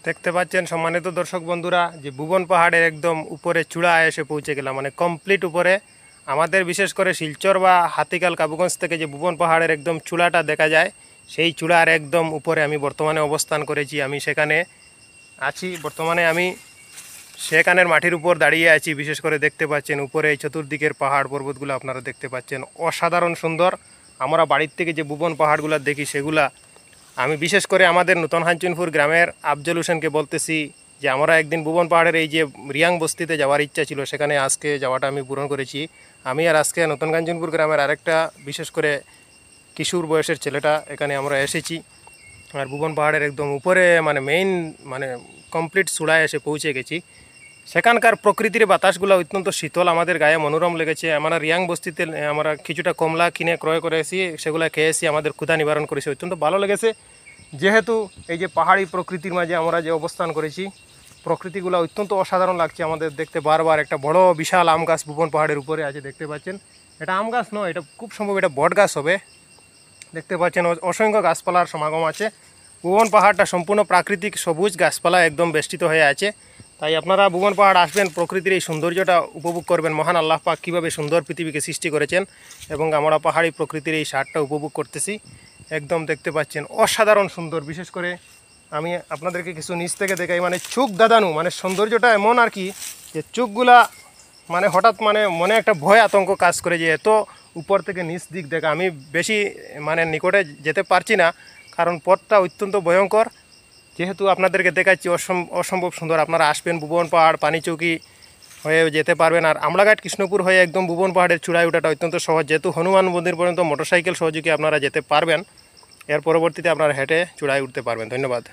দেখতে পাচ্ছেন সম্মানিত দর্শক বন্ধুরা যে ভুবন পাহাড়ের একদম উপরে চূড়ায় এসে পৌঁছে গেলাম, মানে কমপ্লিট উপরে। আমাদের বিশেষ করে শিলচর বা হাতিকাল কাবুগঞ্জ থেকে যে ভুবন পাহাড়ের একদম চূড়াটা দেখা যায়, সেই চূড়ার একদম উপরে আমি বর্তমানে অবস্থান করেছি। আমি সেখানে আছি বর্তমানে, আমি সেখানের মাটির উপর দাঁড়িয়ে আছি। বিশেষ করে দেখতে পাচ্ছেন উপরে এই চতুর্দিকের পাহাড় পর্বতগুলো আপনারা দেখতে পাচ্ছেন, অসাধারণ সুন্দর। আমরা বাড়ির থেকে যে ভুবন পাহাড়গুলো দেখি সেগুলা আমি বিশেষ করে আমাদের নতুন হাঞ্চুনপুর গ্রামের আফজল হোসেনকে বলতেছি যে আমরা একদিন ভুবন পাহাড়ের এই যে রিয়াং বস্তিতে যাওয়ার ইচ্ছা ছিল, সেখানে আজকে যাওয়াটা আমি পূরণ করেছি। আমি আর আজকে নতুন হাঞ্চুনপুর গ্রামের আরেকটা বিশেষ করে কিশোর বয়সের ছেলেটা এখানে আমরা এসেছি। আর ভুবন পাহাড়ের একদম উপরে মানে মেইন মানে কমপ্লিট চূড়ায় এসে পৌঁছে গেছি। সেখানকার প্রকৃতির বাতাসগুলো অত্যন্ত শীতল, আমাদের গায়ে মনোরম লেগেছে। আমরা রিয়াং বস্তিতে আমরা কিছুটা কমলা কিনে ক্রয় করেছি, সেগুলো খেয়েছি, আমাদের ক্ষুধা নিবারণ করেছি, অত্যন্ত ভালো লেগেছে। যেহেতু এই যে পাহাড়ি প্রকৃতির মাঝে আমরা যে অবস্থান করেছি, প্রকৃতিগুলো অত্যন্ত অসাধারণ লাগছে আমাদের দেখতে। বারবার একটা বড় বিশাল আম গাছ ভুবন পাহাড়ের উপরে আছে, দেখতে পাচ্ছেন। এটা আম গাছ নয়, এটা খুব সম্ভব এটা বট গাছ হবে। দেখতে পাচ্ছেন অসংখ্য গাছপালার সমাগম আছে। ভুবন পাহাড়টা সম্পূর্ণ প্রাকৃতিক সবুজ গাছপালা একদম বেষ্টিত হয়ে আছে। তাই আপনারা ভুবন পাহাড় আসবেন, প্রকৃতির এই সৌন্দর্যটা উপভোগ করবেন। মহান আল্লাহ পাক কীভাবে সুন্দর পৃথিবীকে সৃষ্টি করেছেন এবং আমরা পাহাড়ি প্রকৃতির এই স্বাদটা উপভোগ করতেছি। একদম দেখতে পাচ্ছেন অসাধারণ সুন্দর। বিশেষ করে আমি আপনাদেরকে কিছু নিচ থেকে দেখাই, মানে চোখ দাদানু, মানে সৌন্দর্যটা এমন আর কি যে চোখগুলা মানে হঠাৎ মানে মনে একটা ভয় আতঙ্ক কাজ করে যে এত উপর থেকে নিচ দিক দেখা। আমি বেশি মানে নিকটে যেতে পারছি না, কারণ পথটা অত্যন্ত ভয়ঙ্কর। যেহেতু আপনাদেরকে দেখাচ্ছি অসম্ভব সুন্দর। আপনারা আসবেন ভুবন পাহাড় পানিচৌকি হয়ে যেতে পারবেন। আর আমলাঘাট কৃষ্ণপুর হয়ে একদম ভুবন পাহাড়ের চূড়ায় ওঠাটা অত্যন্ত সহজ, যেহেতু হনুমান মন্দির পর্যন্ত মোটরসাইকেল সহযোগে আপনারা যেতে পারবেন। এর পরবর্তীতে আপনারা হেঁটে চূড়ায় উঠতে পারবেন। ধন্যবাদ।